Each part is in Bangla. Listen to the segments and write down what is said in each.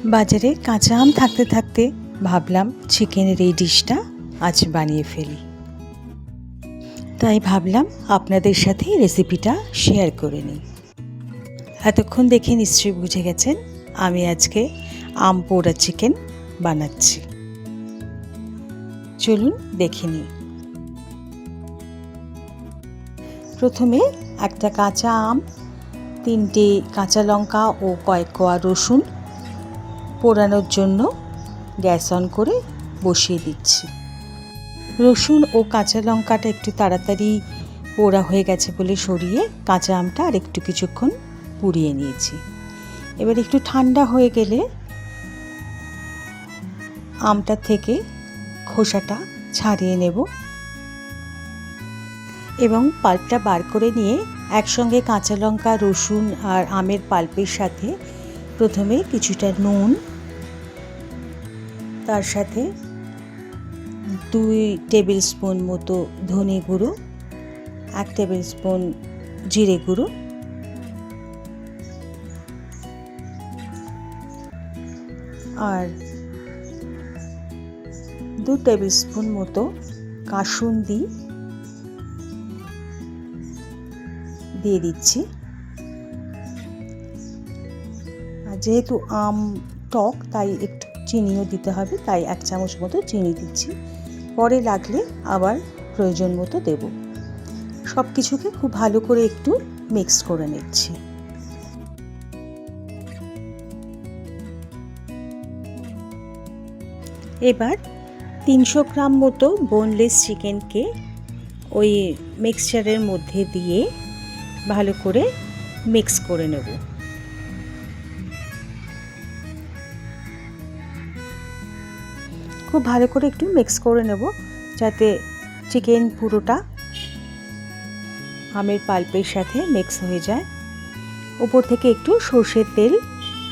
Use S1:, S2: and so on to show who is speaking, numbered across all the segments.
S1: বাজারে কাঁচা আম থাকতে থাকতে ভাবলাম চিকেনের এই ডিশটা আজ বানিয়ে ফেলি। তাই ভাবলাম আপনাদের সাথে রেসিপিটা শেয়ার করে নিই। এতক্ষণ দেখে নিশ্চয়ই বুঝে গেছেন আমি আজকে আম পোড়া চিকেন বানাচ্ছি। চলুন দেখে নিই। প্রথমে একটা কাঁচা আম, 3টে কাঁচা লঙ্কা ও কয়েক কোয়া রসুন পোড়ানোর জন্য গ্যাস অন করে বসিয়ে দিচ্ছি। রসুন ও কাঁচা লঙ্কাটা একটু তাড়াতাড়ি পোড়া হয়ে গেছে বলে সরিয়ে কাঁচা আমটা আর একটু কিছুক্ষণ পুড়িয়ে নিয়েছি। এবার একটু ঠান্ডা হয়ে গেলে আমটা থেকে খোসাটা ছাড়িয়ে নেব এবং পাল্পটা বার করে নিয়ে একসঙ্গে কাঁচা লঙ্কা, রসুন আর আমের পাল্পের সাথে প্রথমে কিছুটা নুন, তার সাথে 2 টেবিল স্পুন মতো ধনে গুঁড়ো, 1 টেবিল স্পুন জিরে গুঁড়ো আর 2 টেবিল স্পুন মতো কাসুন্দি দিয়ে দিচ্ছি। আর যেহেতু আম টক তাই একটু চিনিও দিতে হবে, তাই 1 চামচ মতো চিনি দিচ্ছি। পরে লাগলে আবার প্রয়োজন মতো দেব। সব কিছুকে খুব ভালো করে একটু মিক্স করে নিচ্ছি। এবার 300 গ্রাম মতো বোনলেস চিকেনকে ওই মিক্সচারের মধ্যে দিয়ে ভালো করে মিক্স করে নেব। খুব ভালো করে একটু মিক্স করে নেব যাতে চিকেন পুরোটা আমের পাল্পের সাথে মিক্স হয়ে যায়। উপর থেকে একটু সর্ষের তেল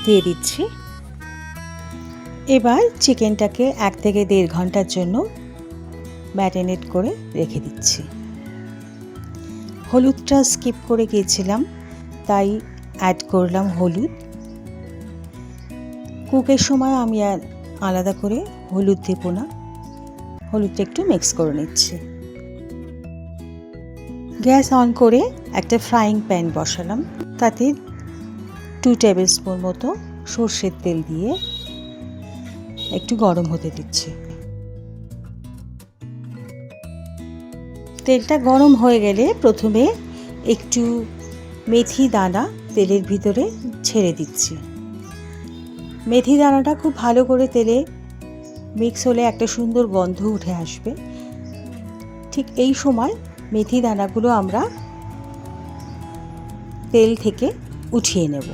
S1: দিয়ে দিচ্ছি। এবার চিকেনটাকে 1 থেকে 1.5 ঘন্টার জন্য ম্যারিনেট করে রেখে দিচ্ছি। হলুদটা স্কিপ করে গিয়েছিলাম, তাই অ্যাড করলাম হলুদ। কুকের সময় আমি আর আলাদা করে হলুদ দেব না। হলুদটা একটু মিক্স করে নিচ্ছি। গ্যাস অন করে একটা ফ্রাইং প্যান বসালাম, তাতে 2 টেবিল স্পুন মতো সর্ষের তেল দিয়ে একটু গরম হতে দিচ্ছি। তেলটা গরম হয়ে গেলে প্রথমে একটু মেথি দানা তেলের ভিতরে ছেড়ে দিচ্ছি। মেথি দানাটা খুব ভালো করে তেলে মিক্স হলে একটা সুন্দর গন্ধ উঠে আসবে। ঠিক এই সময় মেথি দানাগুলো আমরা তেল থেকে উঠিয়ে নেব,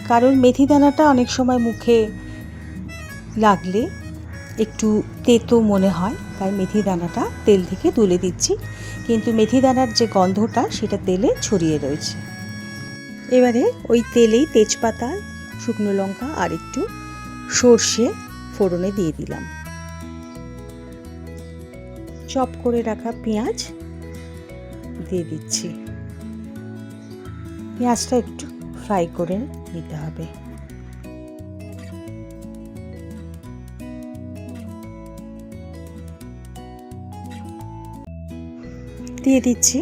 S1: কারণ মেথি দানাটা অনেক সময় মুখে লাগলে একটু তেতো মনে হয়, তাই মেথি দানাটা তেল থেকে তুলে দিচ্ছি। কিন্তু মেথি দানার যে গন্ধটা সেটা তেলে ছড়িয়ে রয়েছে। এবারে ওই তেলেই তেজপাতা, শুকনো লঙ্কা আর একটু সর্ষে ফোড়নে দিয়ে দিলাম। চপ করে রাখা পেঁয়াজ দিয়ে দিচ্ছি। পেঁয়াজটা একটু ফ্রাই করে নিতে হবে। দিয়ে দিচ্ছি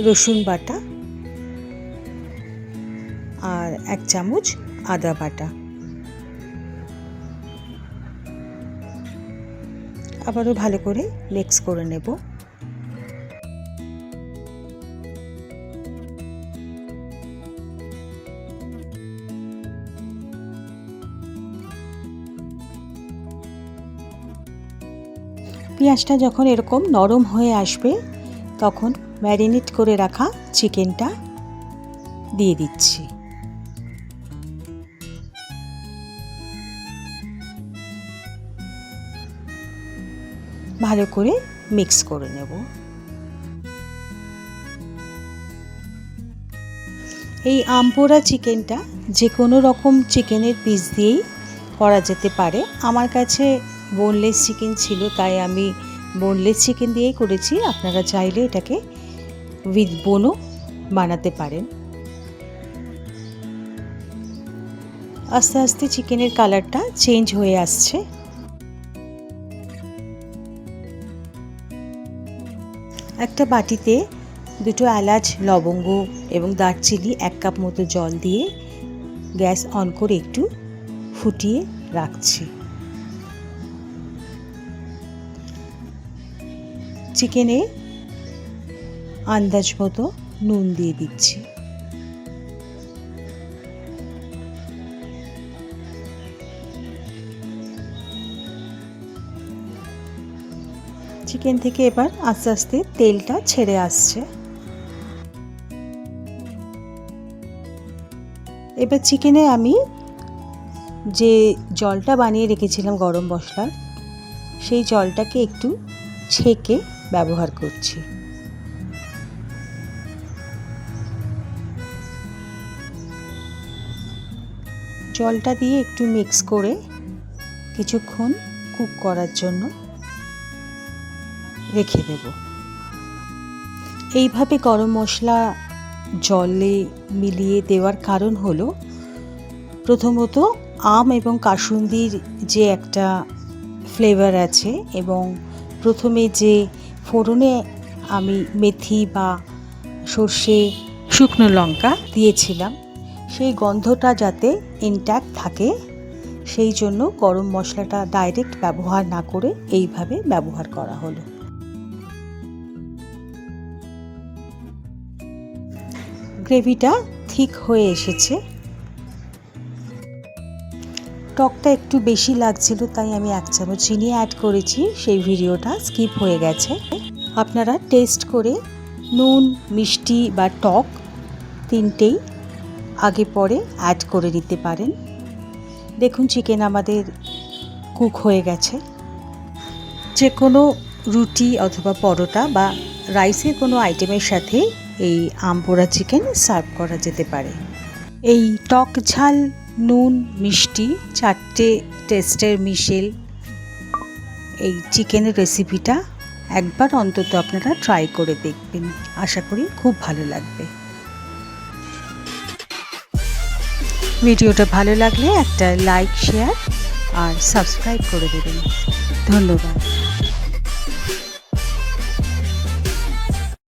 S1: রসুন বাটা আর 1 চামচ আদা বাটা। আবারও ভালো করে মিক্স করে নেব। পেঁয়াজটা যখন এরকম নরম হয়ে আসবে তখন ম্যারিনেট করে রাখা চিকেনটা দিয়ে দিচ্ছি। ভালো করে মিক্স করে নেব। এই আম পোড়া চিকেনটা যে কোনো রকম চিকেনের পিস দিয়েই করা যেতে পারে। আমার কাছে বোনলেস চিকেন ছিল, তাই আমি বোনলেস চিকেন দিয়েই করেছি। আপনারা চাইলে এটাকে উইথ বোনও বানাতে পারেন। আস্তে আস্তে চিকেনের কালারটা চেঞ্জ হয়ে আসছে। একটা বাটিতে দুটো এলাচ, লবঙ্গ এবং দারচিনি 1 কাপ মতো জল দিয়ে গ্যাস অন করে একটু ফুটিয়ে রাখছি। চিকেনে আন্দাজ মতো নুন দিয়ে দিচ্ছি। চিকেন থেকে এবার আস্তে আস্তে তেলটা ছেড়ে আসছে। এবার চিকেনে আমি যে জলটা বানিয়ে রেখেছিলাম গরম মশলার, সেই জলটাকে একটু ছেঁকে ব্যবহার করছি। জলটা দিয়ে একটু মিক্স করে কিছুক্ষণ কুক করার জন্য রেখে দেব। এইভাবে গরম মশলা জলে মিলিয়ে দেওয়ার কারণ হলো, প্রথমত আম এবং কাসুন্দির যে একটা ফ্লেভার আছে এবং প্রথমে যে ফোড়নে আমি মেথি বা সর্ষে, শুকনো লঙ্কা দিয়েছিলাম, সেই গন্ধটা যাতে ইনট্যাক্ট থাকে, সেই জন্য গরম মশলাটা ডাইরেক্ট ব্যবহার না করে এইভাবে ব্যবহার করা হলো। গ্রেভিটা ঠিক হয়ে এসেছে। টকটা একটু বেশি লাগছিল, তাই আমি 1 চামচ চিনি অ্যাড করেছি, সেই ভিডিওটা স্কিপ হয়ে গেছে। আপনারা টেস্ট করে নুন, মিষ্টি বা টক তিনটেই আগে পরে অ্যাড করে নিতে পারেন। দেখুন চিকেন আমাদের কুক হয়ে গেছে। যে কোনো রুটি অথবা পরোটা বা রাইসের কোনো আইটেমের সাথে এই আম পোড়া চিকেন সার্ভ করা যেতে পারে। এই টক, ঝাল, নুন, মিষ্টি 4টে টেস্টের মিশেল এই চিকেনের রেসিপিটা একবার অন্তত আপনারা ট্রাই করে দেখবেন। আশা করি খুব ভালো লাগবে। ভিডিওটা ভালো লাগলে একটা লাইক, শেয়ার আর সাবস্ক্রাইব করে দেবেন। ধন্যবাদ।